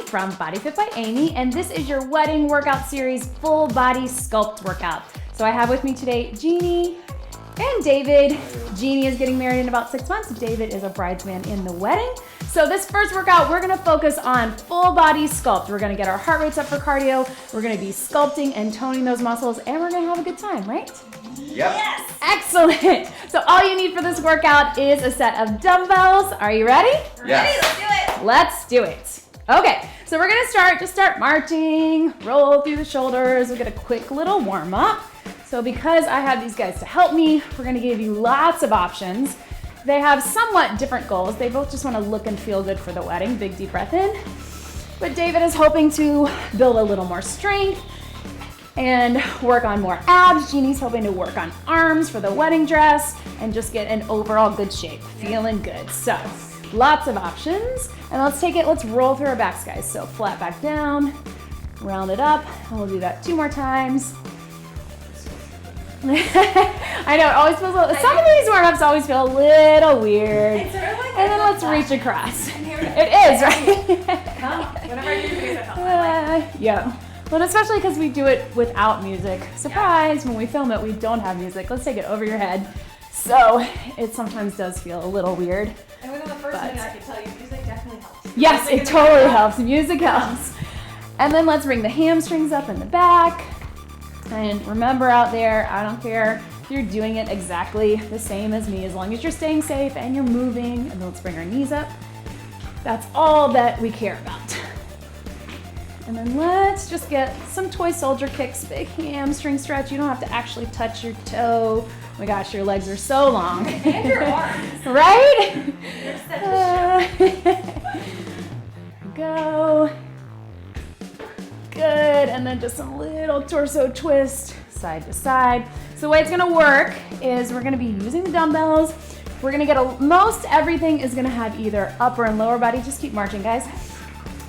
from Body Fit by Amy, and this is your wedding workout series, full body sculpt workout. So I have with me today Jeannie and David. Jeannie is getting married in about 6 months. David is a bridesman in the wedding. So this first workout, we're gonna focus on full body sculpt. We're gonna get our heart rates up for cardio. We're gonna be sculpting and toning those muscles, and we're gonna have a good time, right? Yep. Yes. Excellent. So all you need for this workout is a set of dumbbells. Are you ready? Yes. Ready, let's do it. Let's do it. Okay, so we're gonna start marching, roll through the shoulders. We'll get a quick little warm up. So because I have these guys to help me, we're gonna give you lots of options. They have somewhat different goals. They both just wanna look and feel good for the wedding. Big deep breath in. But David is hoping to build a little more strength and work on more abs. Jeannie's hoping to work on arms for the wedding dress and just get an overall good shape, feeling good. So lots of options. And let's roll through our backs, guys. So flat back down, round it up, and we'll do that 2 more times. I know, it always feels some of these warm-ups always feel a little weird. It's sort of like And then let's reach across. And here we go. It is, right? Whenever I do videos, I felt Yeah. But especially because we do it without music. Surprise, when we film it, we don't have music. Let's take it over your head. So it sometimes does feel a little weird. And within the first minute, I can tell you, music definitely helps. Yes, it totally helps. Music helps. And then let's bring the hamstrings up in the back. And remember out there, I don't care if you're doing it exactly the same as me, as long as you're staying safe and you're moving. And then let's bring our knees up. That's all that we care about. And then let's just get some toy soldier kicks, big hamstring stretch. You don't have to actually touch your toe. Oh my gosh, your legs are so long. And your arms. Right? You're such a There we go. Good, and then just some little torso twist, side to side. So the way it's gonna work is we're gonna be using the dumbbells. We're gonna get most everything is gonna have either upper and lower body, just keep marching guys.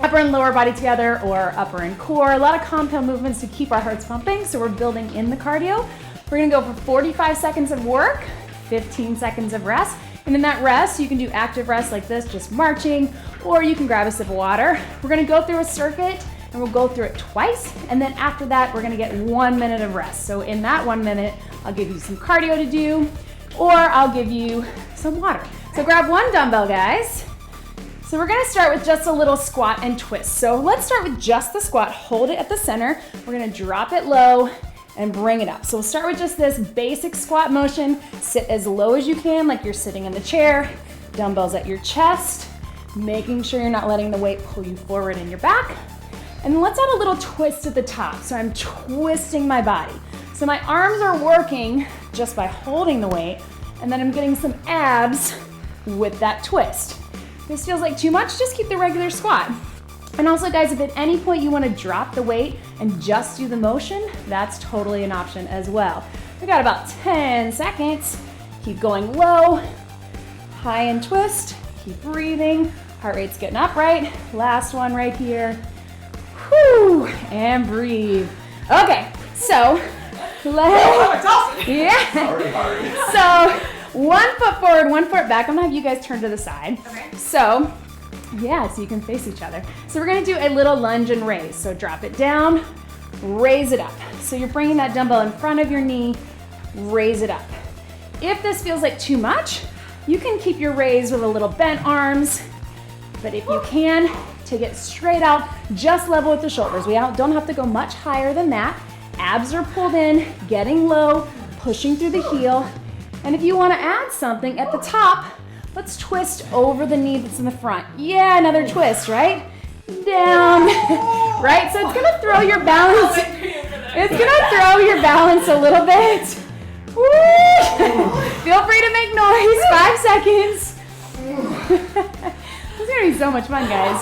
Upper and lower body together, or upper and core. A lot of compound movements to keep our hearts pumping, so we're building in the cardio. We're gonna go for 45 seconds of work, 15 seconds of rest. And in that rest, you can do active rest like this, just marching, or you can grab a sip of water. We're gonna go through a circuit, and we'll go through it twice, and then after that, we're gonna get 1 minute of rest. So in that 1 minute, I'll give you some cardio to do, or I'll give you some water. So grab one dumbbell, guys. So we're gonna start with just a little squat and twist. So let's start with just the squat, hold it at the center. We're gonna drop it low and bring it up. So we'll start with just this basic squat motion. Sit as low as you can, like you're sitting in the chair, dumbbells at your chest, making sure you're not letting the weight pull you forward in your back. And let's add a little twist at the top. So I'm twisting my body. So my arms are working just by holding the weight, and then I'm getting some abs with that twist. If this feels like too much, just keep the regular squat. And also guys, if at any point you wanna drop the weight and just do the motion, that's totally an option as well. We got about 10 seconds. Keep going low, high and twist, keep breathing. Heart rate's getting up, right? Last one right here. Whew, and breathe. Okay, so So 1 foot forward, 1 foot back. I'm gonna have you guys turn to the side. Okay. So you can face each other. So we're gonna do a little lunge and raise. So drop it down, raise it up. So you're bringing that dumbbell in front of your knee, raise it up. If this feels like too much, you can keep your raise with a little bent arms, but if you can, take it straight out, just level with the shoulders. We don't have to go much higher than that. Abs are pulled in, getting low, pushing through the heel. And if you wanna add something at the top, let's twist over the knee that's in the front. Yeah, another twist, right? Down, right? So it's gonna throw your balance. It's gonna throw your balance a little bit. Woo! Feel free to make noise, 5 seconds. This is gonna be so much fun, guys.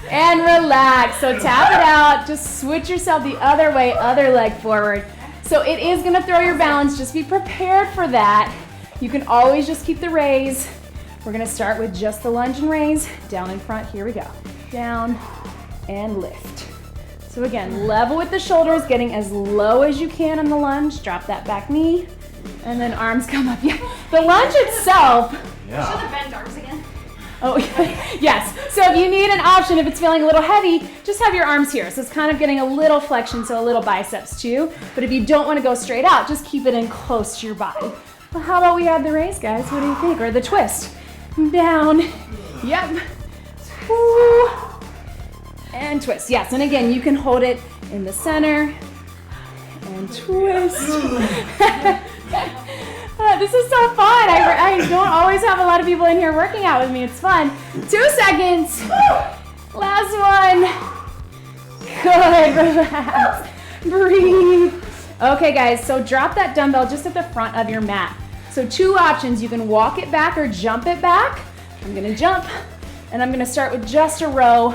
And relax, so tap it out, just switch yourself the other way, other leg forward. So it is gonna throw your balance, just be prepared for that. You can always just keep the raise. We're gonna start with just the lunge and raise, down in front, here we go. Down and lift. So again, level with the shoulders, getting as low as you can on the lunge, drop that back knee, and then arms come up. Yeah, the lunge itself. Show the bent arms again. Oh, yes. So if you need an option, if it's feeling a little heavy, just have your arms here. So it's kind of getting a little flexion, so a little biceps too. But if you don't want to go straight out, just keep it in close to your body. Well, how about we add the raise, guys? What do you think? Or the twist. Down. Yep. Woo. And twist. Yes, and again, you can hold it in the center. And twist. This is so fun. I don't always have a lot of people in here working out with me. It's fun. 2 seconds. Last one. Good. Relax. Breathe. Okay, guys, so drop that dumbbell just at the front of your mat. So 2 options. You can walk it back or jump it back. I'm going to jump, and I'm going to start with just a row,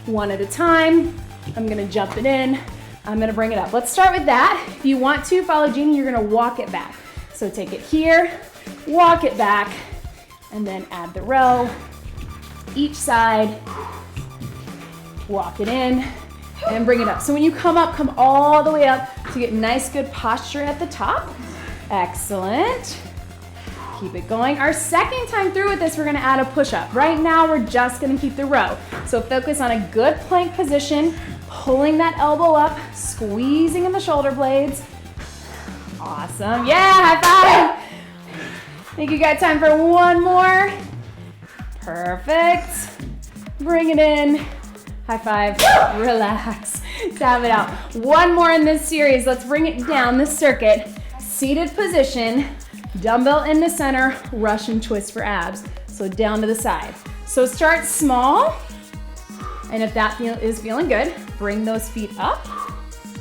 one at a time. I'm going to jump it in. I'm going to bring it up. Let's start with that. If you want to follow Jeannie, you're going to walk it back. So take it here, walk it back, and then add the row. Each side, walk it in, and bring it up. So when you come up, come all the way up to get nice, good posture at the top. Excellent. Keep it going. Our second time through with this, we're gonna add a push-up. Right now, we're just gonna keep the row. So focus on a good plank position, pulling that elbow up, squeezing in the shoulder blades. Awesome. Yeah, high five. I think you got time for one more. Perfect. Bring it in. High five. Relax. Tap it out. One more in this series. Let's bring it down the circuit. Seated position. Dumbbell in the center. Russian twist for abs. So down to the side. So start small. And if that is feeling good, bring those feet up.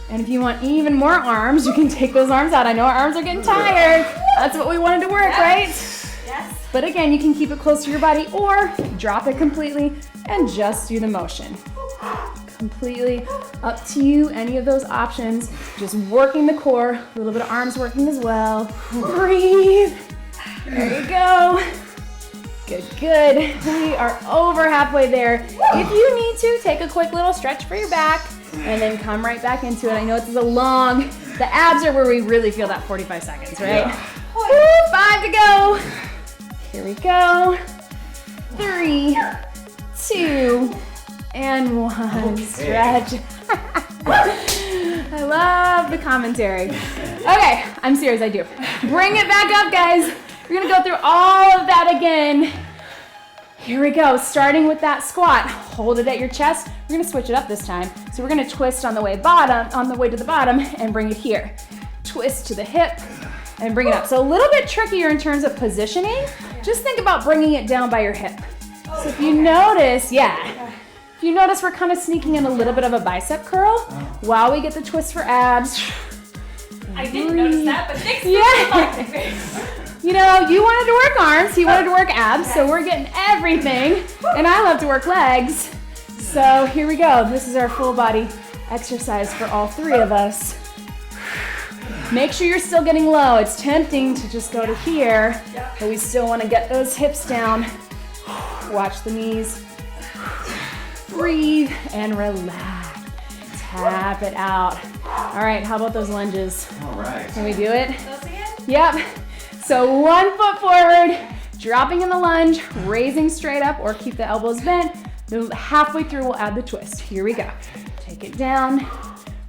And if you want even more arms, you can take those arms out. I know our arms are getting tired. That's what we wanted to work, right? Yes. But again, you can keep it close to your body or drop it completely and just do the motion. Completely up to you, any of those options. Just working the core, a little bit of arms working as well. Breathe. There you go. Good, good. We are over halfway there. If you need to, take a quick little stretch for your back. And then come right back into it. I know it's a long, the abs are where we really feel that 45 seconds, right? Yeah. Woo, 5 to go. Here we go. 3, 2, and 1. Stretch. I love the commentary. Okay, I'm serious, I do. Bring it back up, guys. We're gonna go through all of that again. Here we go, starting with that squat. Hold it at your chest. We're gonna switch it up this time. So we're gonna twist on the way to the bottom and bring it here. Twist to the hip and bring it up. So a little bit trickier in terms of positioning. Just think about bringing it down by your hip. So if you notice, if you notice we're kind of sneaking in a little bit of a bicep curl while we get the twist for abs. I didn't notice that, but thanks for You know, you wanted to work arms, he wanted to work abs, so we're getting everything. And I love to work legs. So here we go. This is our full body exercise for all 3 of us. Make sure you're still getting low. It's tempting to just go to here, but we still want to get those hips down. Watch the knees. Breathe and relax. Tap it out. All right, how about those lunges? All right. Can we do it? Those again? Yep. So 1 foot forward, dropping in the lunge, raising straight up, or keep the elbows bent. Then halfway through, we'll add the twist. Here we go. Take it down,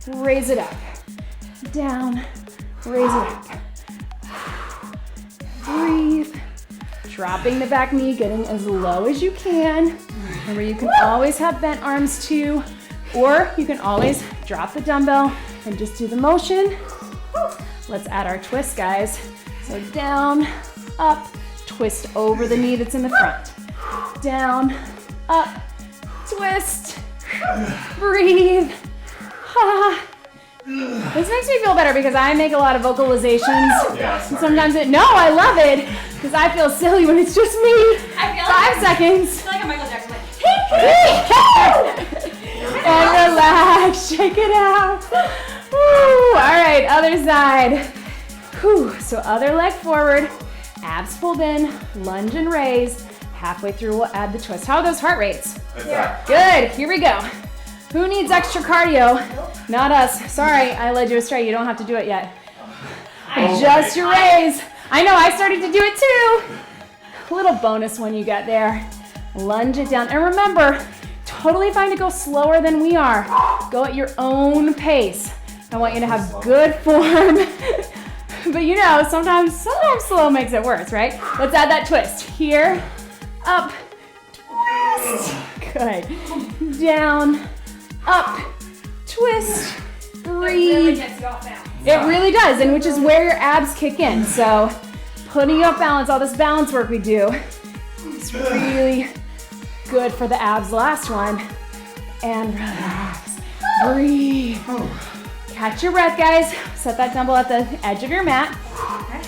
raise it up. Down, raise it up. Breathe. Dropping the back knee, getting as low as you can. Remember, you can always have bent arms too, or you can always drop the dumbbell and just do the motion. Let's add our twist, guys. So down, up, twist over the knee that's in the front. Down, up, twist, breathe. This makes me feel better because I make a lot of vocalizations. And sometimes I love it because I feel silly when it's just me. I feel 5 seconds. I feel like a Michael Jackson. And relax, shake it out. Woo. All right, other side. Whew. So other leg forward, abs pulled in, lunge and raise. Halfway through, we'll add the twist. How are those heart rates? Good, here we go. Who needs extra cardio? Not us. Sorry, I led you astray. You don't have to do it yet. Just your raise. I know, I started to do it too. A little bonus one you got there. lunge it down. And remember, totally fine to go slower than we are. Go at your own pace. I want you to have good form. But you know, sometimes slow makes it worse, right? Let's add that twist. Here, up, twist. Good. Down, up, twist, breathe. It really gets you off balance. It really does, and which is where your abs kick in. So putting you off balance, all this balance work we do, is really good for the abs. Last one. And relax. Breathe. Catch your breath, guys. Set that dumbbell at the edge of your mat.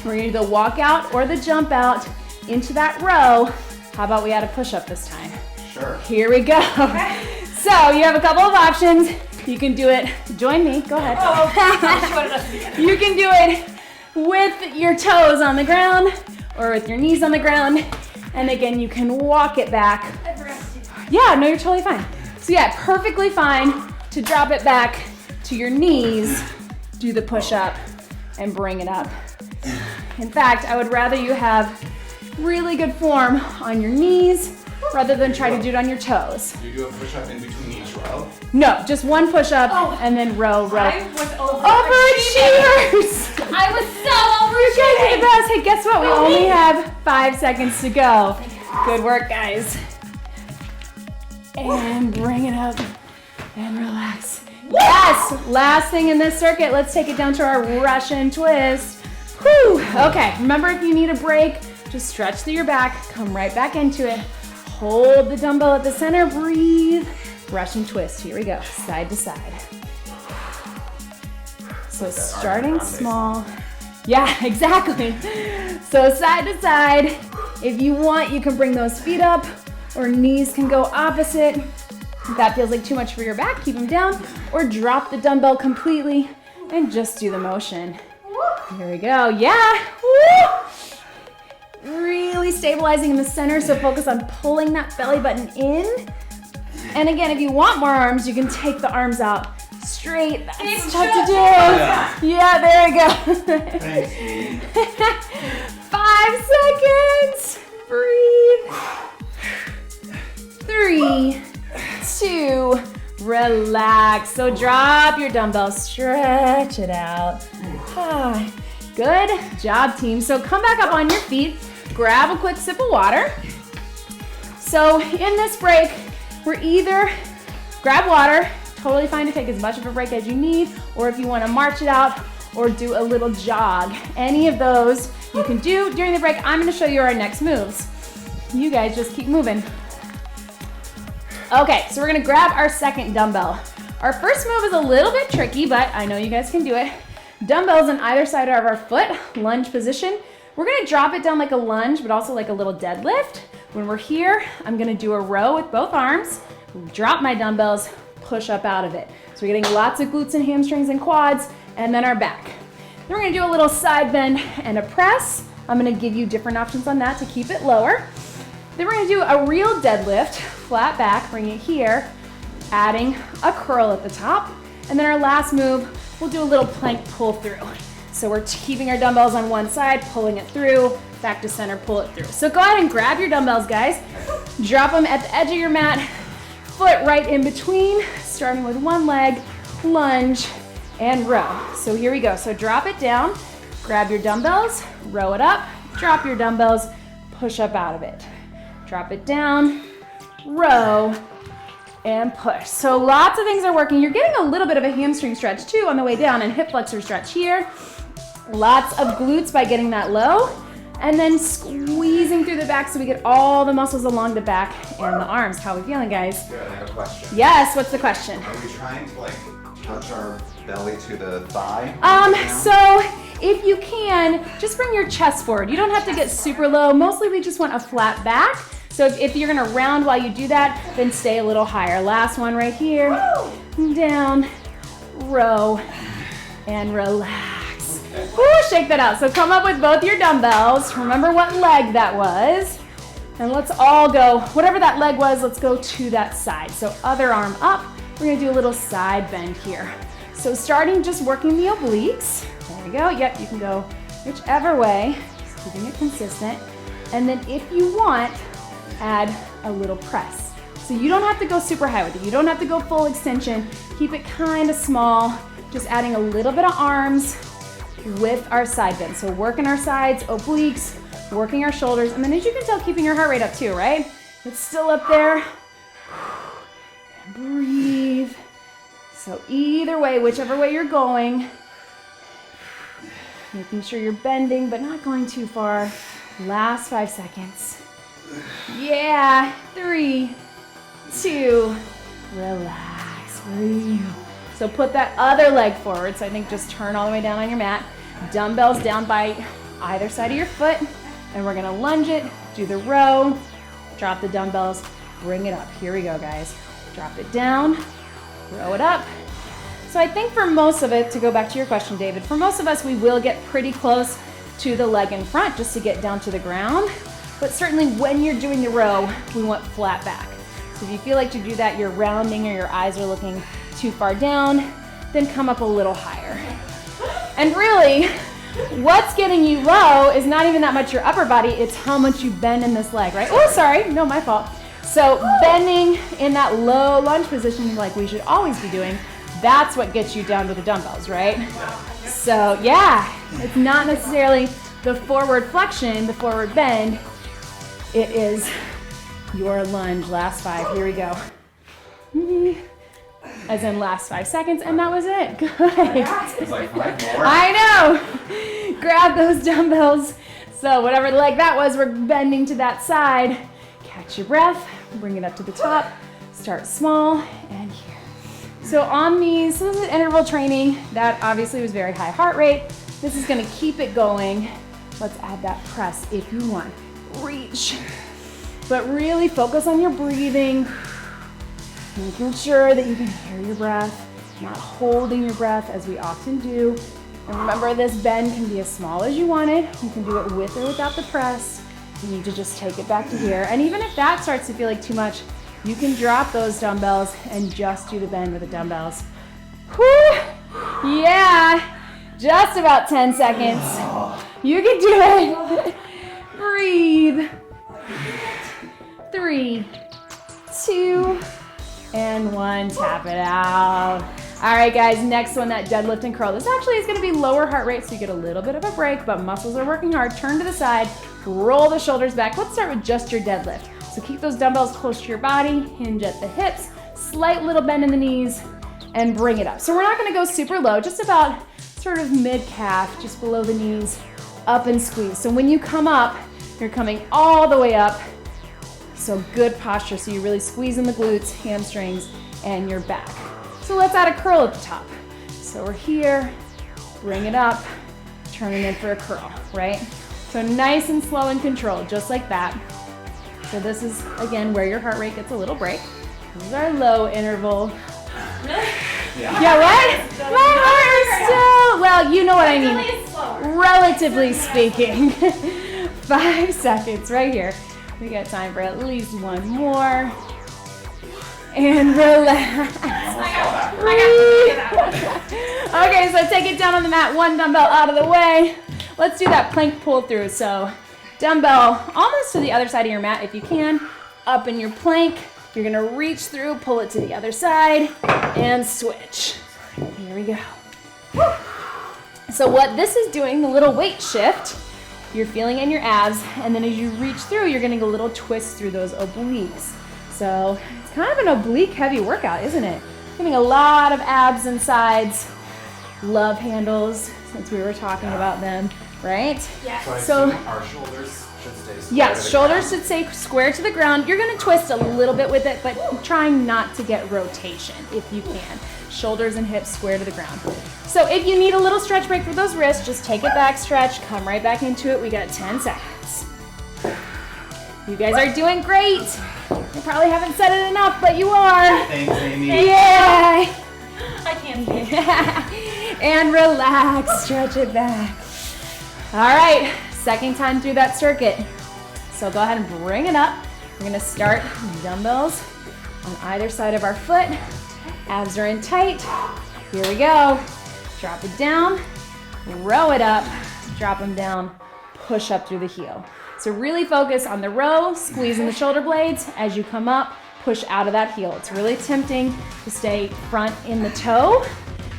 We're gonna do the walk out or the jump out into that row. How about we add a push-up this time? Sure. Here we go. So you have a couple of options. You can do it, join me, go ahead. You can do it with your toes on the ground or with your knees on the ground. And again, you can walk it back. Yeah, no, you're totally fine. So yeah, perfectly fine to drop it back to your knees, do the push-up, and bring it up. In fact, I would rather you have really good form on your knees rather than try to do it on your toes. You do a push-up in between each row? No, just one push-up and then row. I was Overachievers! I was so You guys are overachieving. the best. Hey, guess what? We only have 5 seconds to go. Good work, guys. And bring it up and relax. Yes! Last thing in this circuit, let's take it down to our Russian twist. Whew! Okay, remember if you need a break, just stretch through your back, come right back into it. Hold the dumbbell at the center, breathe. Russian twist, here we go, side to side. So starting small. Yeah, exactly. So side to side. If you want, you can bring those feet up or knees can go opposite. If that feels like too much for your back, keep them down or drop the dumbbell completely and just do the motion. Here we go, yeah. Woo! Really stabilizing in the center, so focus on pulling that belly button in. And again, if you want more arms, you can take the arms out straight. That's tough to do. Yeah, there we go. Thanks. 5 seconds. Breathe. 3, 2, relax. So drop your dumbbells, stretch it out. Good job, team. So come back up on your feet, grab a quick sip of water. So in this break, we're either grab water, totally fine to take as much of a break as you need, or if you want to march it out or do a little jog. Any of those you can do during the break. I'm going to show you our next moves. You guys just keep moving. Okay, so we're gonna grab our second dumbbell. Our first move is a little bit tricky, but I know you guys can do it. Dumbbells on either side of our foot, lunge position. We're gonna drop it down like a lunge, but also like a little deadlift. When we're here, I'm gonna do a row with both arms, drop my dumbbells, push up out of it. So we're getting lots of glutes and hamstrings and quads, and then our back. Then we're gonna do a little side bend and a press. I'm gonna give you different options on that to keep it lower. Then we're gonna do a real deadlift, flat back, bring it here, adding a curl at the top. And then our last move, we'll do a little plank pull through. So we're keeping our dumbbells on one side, pulling it through, back to center, pull it through. So go ahead and grab your dumbbells, guys. Drop them at the edge of your mat, foot right in between, starting with one leg, lunge, and row. So here we go. So drop it down, grab your dumbbells, row it up, drop your dumbbells, push up out of it. Drop it down, row, and push. So lots of things are working. You're getting a little bit of a hamstring stretch too on the way down and hip flexor stretch here. Lots of glutes by getting that low. And then squeezing through the back so we get all the muscles along the back and the arms. How are we feeling, guys? Good, I have a question. Yes, what's the question? Are we trying to like touch our belly to the thigh? So if you can, just bring your chest forward. You don't have to get super low. Mostly we just want a flat back. So if you're gonna round while you do that, then stay a little higher. Last one right here. Down, row, and relax. Woo, shake that out. So come up with both your dumbbells. Remember what leg that was. And let's all go, whatever that leg was, let's go to that side. So other arm up. We're gonna do a little side bend here. So starting just working the obliques. There we go. Yep, you can go whichever way, just keeping it consistent. And then if you want, add a little press. So you don't have to go super high with it. You don't have to go full extension. Keep it kind of small, just adding a little bit of arms with our side bend. So working our sides, obliques, working our shoulders, and then as you can tell, keeping your heart rate up too, right? It's still up there. And breathe. So either way, whichever way you're going, making sure you're bending, but not going too far. Last 5 seconds. Yeah, 3, 2, relax, breathe. So put that other leg forward. So I think just turn all the way down on your mat. Dumbbells down by either side of your foot. And we're gonna lunge it, do the row, drop the dumbbells, bring it up. Here we go, guys. Drop it down, row it up. So I think for most of it, to go back to your question, David, for most of us, we will get pretty close to the leg in front just to get down to the ground. But certainly when you're doing the row, we want flat back. So if you feel like to do that, you're rounding or your eyes are looking too far down, then come up a little higher. And really, what's getting you low is not even that much your upper body, it's how much you bend in this leg, right? Oh, sorry, no, my fault. So bending in that low lunge position like we should always be doing, that's what gets you down to the dumbbells, right? So yeah, it's not necessarily the forward flexion, the forward bend, it is your lunge. Last 5, here we go. As in last 5 seconds, and that was it. Good. It's like 5 more. I know. Grab those dumbbells. So whatever leg that was, we're bending to that side. Catch your breath, bring it up to the top. Start small, and here. So on these, so this is interval training. That obviously was very high heart rate. This is gonna keep it going. Let's add that press if you want. Reach. But really focus on your breathing. Making sure that you can hear your breath, not holding your breath as we often do. And remember, this bend can be as small as you want it. You can do it with or without the press. You need to just take it back to here. And even if that starts to feel like too much, you can drop those dumbbells and just do the bend with the dumbbells. Whew! Yeah, just about 10 seconds. You can do it. Breathe. 3, 2, and 1. Tap it out. All right, guys, next one, that deadlift and curl. This actually is gonna be lower heart rate, so you get a little bit of a break, but muscles are working hard. Turn to the side, roll the shoulders back. Let's start with just your deadlift. So keep those dumbbells close to your body, hinge at the hips, slight little bend in the knees, and bring it up. So we're not gonna go super low, just about sort of mid-calf, just below the knees, up and squeeze. So when you come up, you're coming all the way up. So good posture, so you're really squeezing the glutes, hamstrings, and your back. So let's add a curl at the top. So we're here, bring it up, turn it in for a curl, right? So nice and slow and controlled, just like that. So this is, again, where your heart rate gets a little break. This is our low interval. Really? Yeah, what? My heart is still, well, you know what I mean. Relatively speaking. 5 seconds right here. We got time for at least one more. And relax. Okay, so take it down on the mat, one dumbbell out of the way. Let's do that plank pull through. So dumbbell almost to the other side of your mat if you can. Up in your plank. You're gonna reach through, pull it to the other side, and switch. Here we go. So what this is doing, the little weight shift, you're feeling in your abs, and then as you reach through, you're getting a little twist through those obliques. So it's kind of an oblique heavy workout, isn't it? Getting a lot of abs and sides. Love handles, since we were talking about them, right? Yeah. So our shoulders should stay square. Yes, shoulders should stay square to the ground. You're gonna twist a little bit with it, but trying not to get rotation if you can. Shoulders and hips square to the ground. So if you need a little stretch break for those wrists, just take it back, stretch, come right back into it. We got 10 seconds. You guys are doing great. You probably haven't said it enough, but you are. Thanks, Amy. Yeah. I can't see. And relax, stretch it back. All right, second time through that circuit. So go ahead and bring it up. We're gonna start dumbbells on either side of our foot. Abs are in tight. Here we go. Drop it down, row it up, drop them down, push up through the heel. So really focus on the row, squeezing the shoulder blades. As you come up, push out of that heel. It's really tempting to stay front in the toe,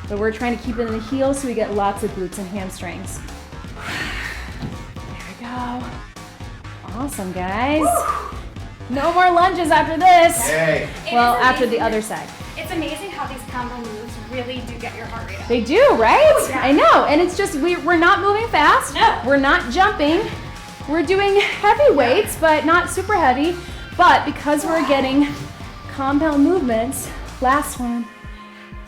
but we're trying to keep it in the heel so we get lots of glutes and hamstrings. There we go. Awesome, guys. No more lunges after this. Yay. Well, after the other side. It's amazing how these combo moves really do get your heart rate up. They do, right? Yeah. I know, and it's just, we're not moving fast. No. We're not jumping. We're doing heavy weights, but not super heavy. But because we're getting compound movements, last one,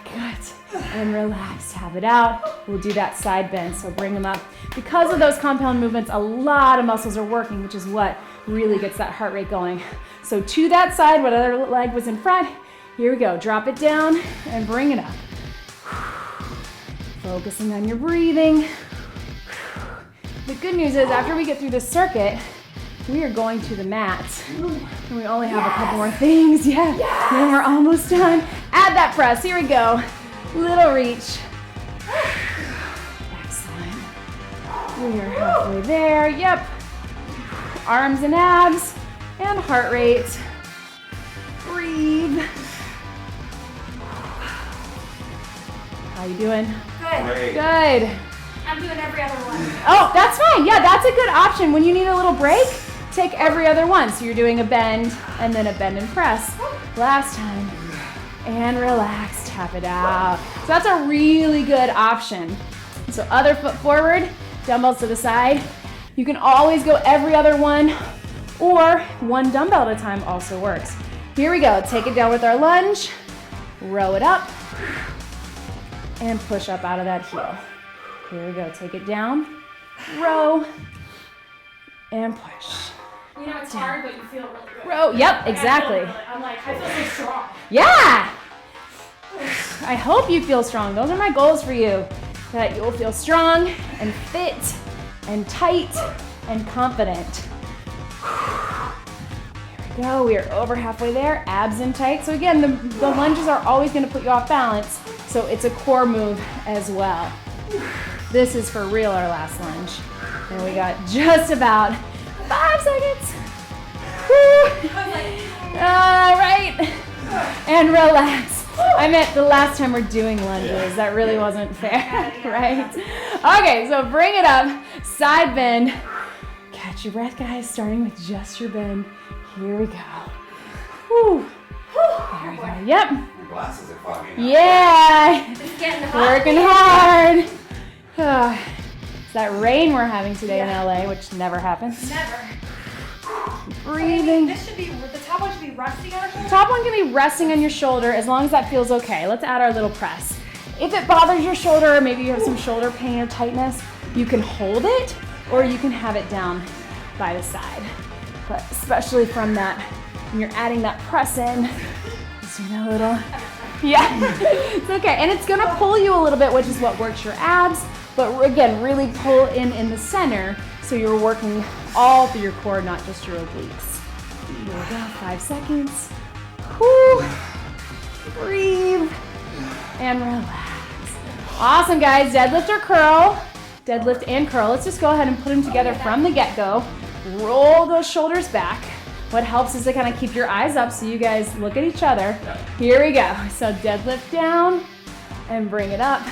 good, and relax, have it out. We'll do that side bend, so bring them up. Because of those compound movements, a lot of muscles are working, which is what really gets that heart rate going. So to that side, whatever leg was in front, here we go. Drop it down and bring it up. Focusing on your breathing. The good news is after we get through this circuit, we are going to the mat. And we only have a couple more things. Yeah. Then we're almost done. Add that press. Here we go. Little reach. Excellent. We are halfway there. Yep. Arms and abs and heart rate. Breathe. How you doing? Good. Great. Good. I'm doing every other one. Oh, that's fine. Yeah, that's a good option. When you need a little break, take every other one. So you're doing a bend and then a bend and press. Last time. And relax, tap it out. So that's a really good option. So other foot forward, dumbbells to the side. You can always go every other one, or one dumbbell at a time also works. Here we go. Take it down with our lunge. Row it up. And push up out of that heel. Here we go. Take it down, row, and push. You know, it's hard, but you feel really good. Row. Yep, exactly. I'm like, I feel so strong. Yeah. I hope you feel strong. Those are my goals for you. That you'll feel strong and fit and tight and confident. Here we go. We are over halfway there. Abs in tight. So again, the lunges are always going to put you off balance. So it's a core move as well. This is for real, our last lunge. And we got just about 5 seconds. Woo. All right. And relax. I meant the last time we're doing lunges. That really wasn't fair, right? Okay, so bring it up. Side bend. Catch your breath, guys, starting with just your bend. Here we go. Woo. There we go. Yep. My glasses are foggy now. Yeah. It's getting hot. Working hard. It's that rain we're having today in LA, which never happens. Never. Breathing. This should be, the top one should be resting on our shoulder. Top one can be resting on your shoulder as long as that feels okay. Let's add our little press. If it bothers your shoulder, or maybe you have some shoulder pain or tightness, you can hold it or you can have it down by the side. But especially from that, when you're adding that press in, just doing a little, yeah, it's okay. And it's gonna pull you a little bit, which is what works your abs, but again, really pull in the center so you're working all through your core, not just your obliques. Here we go, 5 seconds. Whew. Breathe and relax. Awesome, guys. Deadlift or curl. Deadlift and curl. Let's just go ahead and put them together from the get-go. Roll those shoulders back. What helps is to kind of keep your eyes up so you guys look at each other. Here we go. So deadlift down and bring it up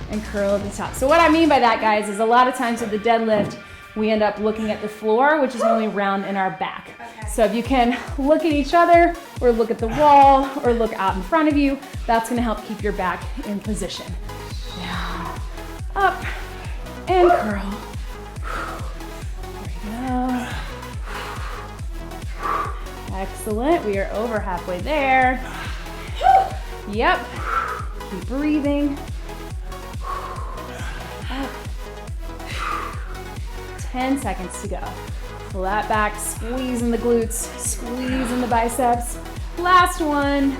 and curl at the top. So what I mean by that, guys, is a lot of times with the deadlift, we end up looking at the floor, which is when we round in our back. Okay. So if you can look at each other or look at the wall or look out in front of you, that's gonna help keep your back in position. Down, up, and curl. There we go. Excellent, we are over halfway there. Yep, keep breathing. Up. 10 seconds to go. Pull that back, squeeze in the glutes, squeeze in the biceps. Last one.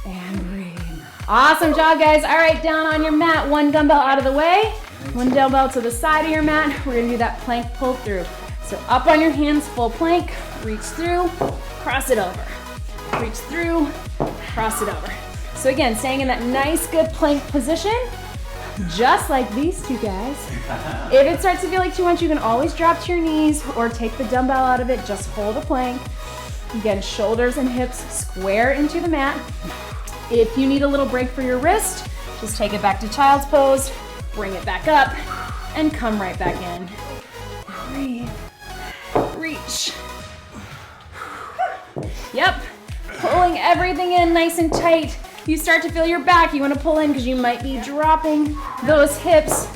And breathe. Awesome job, guys. All right, down on your mat, one dumbbell out of the way, one dumbbell to the side of your mat. We're gonna do that plank pull through. So up on your hands, full plank, reach through, cross it over. Reach through, cross it over. So again, staying in that nice, good plank position. just like these two guys. If it starts to feel like too much, you can always drop to your knees or take the dumbbell out of it, just hold a plank. Again, shoulders and hips square into the mat. If you need a little break for your wrist, just take it back to child's pose, bring it back up, and come right back in. Breathe, reach. Yep, pulling everything in nice and tight. You start to feel your back, you wanna pull in because you might be dropping those hips.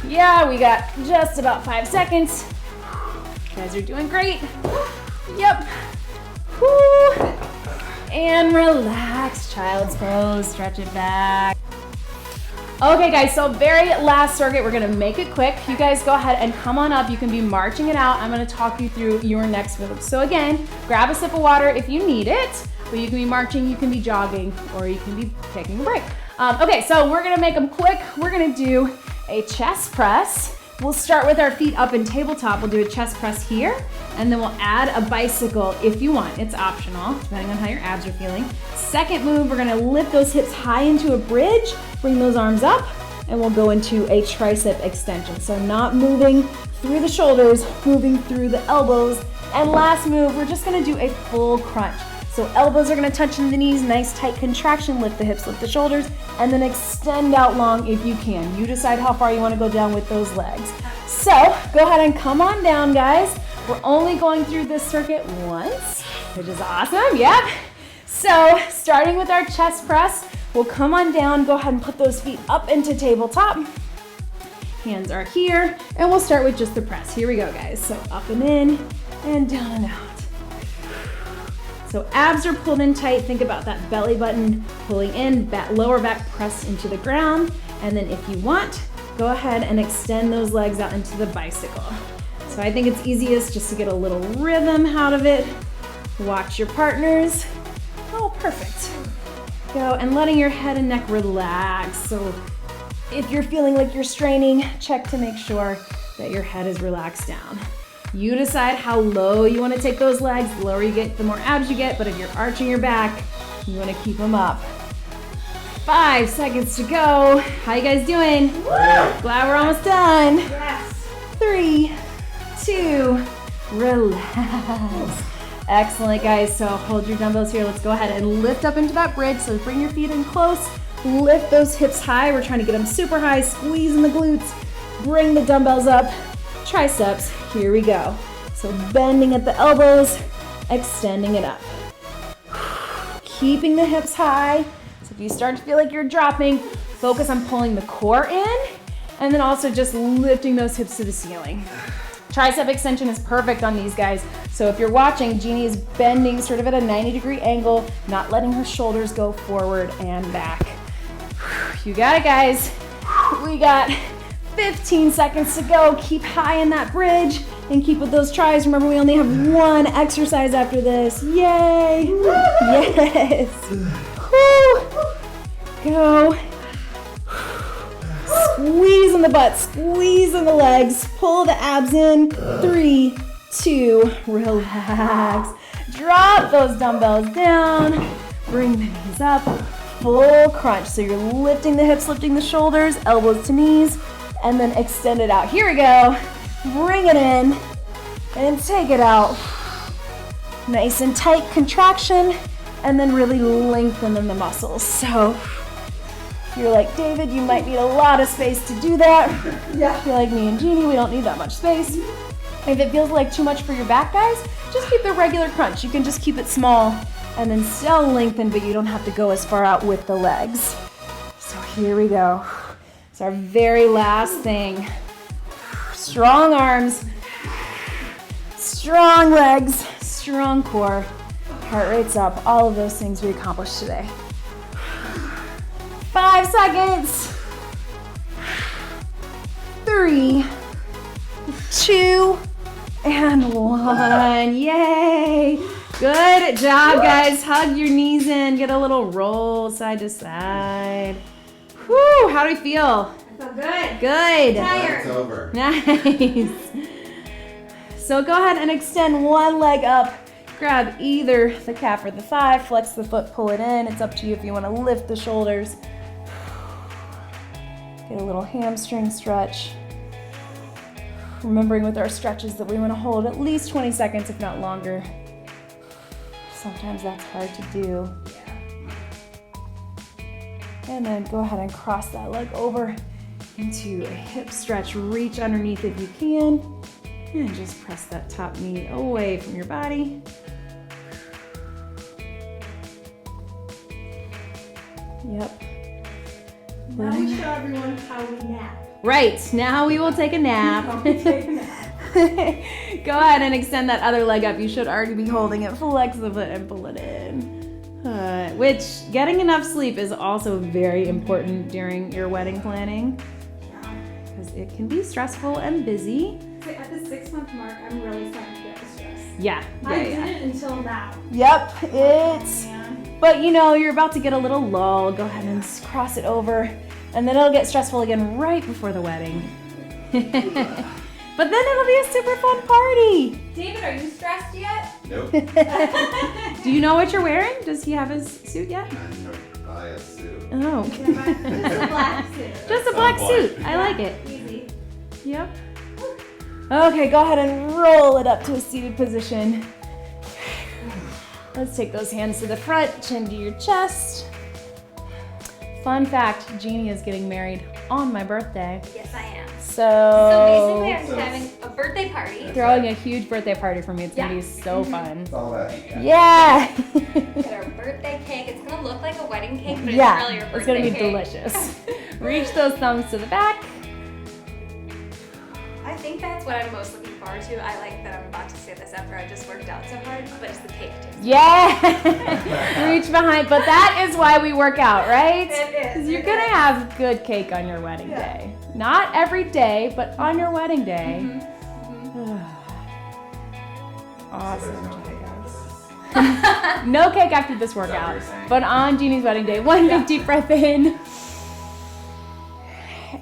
Yeah, we got just about 5 seconds. You guys are doing great. Yep. Woo. And relax, child's pose, stretch it back. Okay guys, so very last circuit, we're gonna make it quick. You guys go ahead and come on up. You can be marching it out. I'm gonna talk you through your next move. So again, grab a sip of water if you need it, but you can be marching, you can be jogging, or you can be taking a break. Okay, so we're gonna make them quick. We're gonna do a chest press. We'll start with our feet up in tabletop. We'll do a chest press here, and then we'll add a bicycle if you want. It's optional, depending on how your abs are feeling. Second move, we're gonna lift those hips high into a bridge, bring those arms up, and we'll go into a tricep extension. So not moving through the shoulders, moving through the elbows. And last move, we're just gonna do a full crunch. So elbows are gonna touch in the knees, nice tight contraction, lift the hips, lift the shoulders, and then extend out long if you can. You decide how far you wanna go down with those legs. So go ahead and come on down, guys. We're only going through this circuit once, which is awesome, yep. So starting with our chest press, we'll come on down, go ahead and put those feet up into tabletop. Hands are here, and we'll start with just the press. Here we go, guys. So up and in, and down and out. So abs are pulled in tight. Think about that belly button pulling in, lower back pressed into the ground. And then if you want, go ahead and extend those legs out into the bicycle. So I think it's easiest just to get a little rhythm out of it. Watch your partners. Oh, perfect. Go, and letting your head and neck relax. So if you're feeling like you're straining, check to make sure that your head is relaxed down. You decide how low you want to take those legs. The lower you get, the more abs you get, but if you're arching your back, you want to keep them up. 5 seconds to go. How you guys doing? Woo! Glad we're almost done. Yes. 3, 2, relax. Excellent, guys. So hold your dumbbells here. Let's go ahead and lift up into that bridge. So bring your feet in close. Lift those hips high. We're trying to get them super high. Squeeze in the glutes. Bring the dumbbells up. Triceps, here we go. So bending at the elbows, extending it up. Keeping the hips high. So if you start to feel like you're dropping, focus on pulling the core in, and then also just lifting those hips to the ceiling. Tricep extension is perfect on these guys. So if you're watching, Jeannie is bending sort of at a 90-degree angle, not letting her shoulders go forward and back. You got it, guys. We got 15 seconds to go. Keep high in that bridge and keep with those tries. Remember, we only have one exercise after this. Yay! Yes! Woo. Go. Squeeze in the butt, squeeze in the legs, pull the abs in. 3, 2, relax. Drop those dumbbells down. Bring the knees up. Full crunch. So you're lifting the hips, lifting the shoulders, elbows to knees, and then extend it out. Here we go. Bring it in and take it out. Nice and tight contraction, and then really lengthen in the muscles. So if you're like David, you might need a lot of space to do that. Yeah. If you're like me and Jeannie, we don't need that much space. If it feels like too much for your back, guys, just keep the regular crunch. You can just keep it small and then still lengthen, but you don't have to go as far out with the legs. So here we go. It's our very last thing. Strong arms, strong legs, strong core, heart rate's up, all of those things we accomplished today. 5 seconds. 3, 2, and 1. Yay! Good job, guys. Hug your knees in. Get a little roll side to side. Whew, how do we feel? I feel good. Good. Tired. It's over. Nice. So go ahead and extend one leg up. Grab either the calf or the thigh. Flex the foot, pull it in. It's up to you if you want to lift the shoulders. Get a little hamstring stretch. Remembering with our stretches that we want to hold at least 20 seconds, if not longer. Sometimes that's hard to do. And then go ahead and cross that leg over into a hip stretch. Reach underneath if you can. And just press that top knee away from your body. Yep. Now we show everyone how we nap. Right, now we will take a nap. Go ahead and extend that other leg up. You should already be holding it. Flex the foot and pull it in. Which, getting enough sleep is also very important during your wedding planning. Because it can be stressful and busy. At the 6-month mark, I'm really starting to get the stress. Yeah. I didn't until now. Yep, it's... But you know, you're about to get a little lull. Go ahead and cross it over. And then it'll get stressful again right before the wedding. But then it'll be a super fun party. David, are you stressed yet? Nope. Do you know what you're wearing? Does he have his suit yet? I'm gonna buy a suit. Oh. Just a black suit. Just a black suit. I like it. Easy. Yep. Okay, go ahead and roll it up to a seated position. Let's take those hands to the front, chin to your chest. Fun fact, Jeannie is getting married on my birthday. Yes, I am. So basically, I'm having a birthday party. Throwing a huge birthday party for me. It's gonna be so fun. It's all that. Yeah. Get our birthday cake. It's gonna look like a wedding cake, but Yeah, it's really your birthday it's gonna be cake. delicious. Reach those thumbs to the back. I think that's what I'm most looking forward to. I like that I'm about to say this after I just worked out so hard, but it's the cake too. Yeah. Reach behind, but that is why we work out, right? It is. 'Cause you're gonna have good cake on your wedding day. Not every day, but on your wedding day. Awesome. No cake after this workout, but on Jeannie's wedding day. One big deep breath in.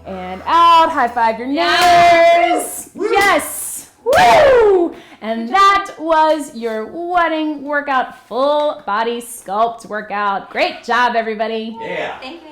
And out. High five your neighbors. Yes. Woo! And that was your wedding workout, full body sculpt workout. Great job, everybody. Yeah. Thank you.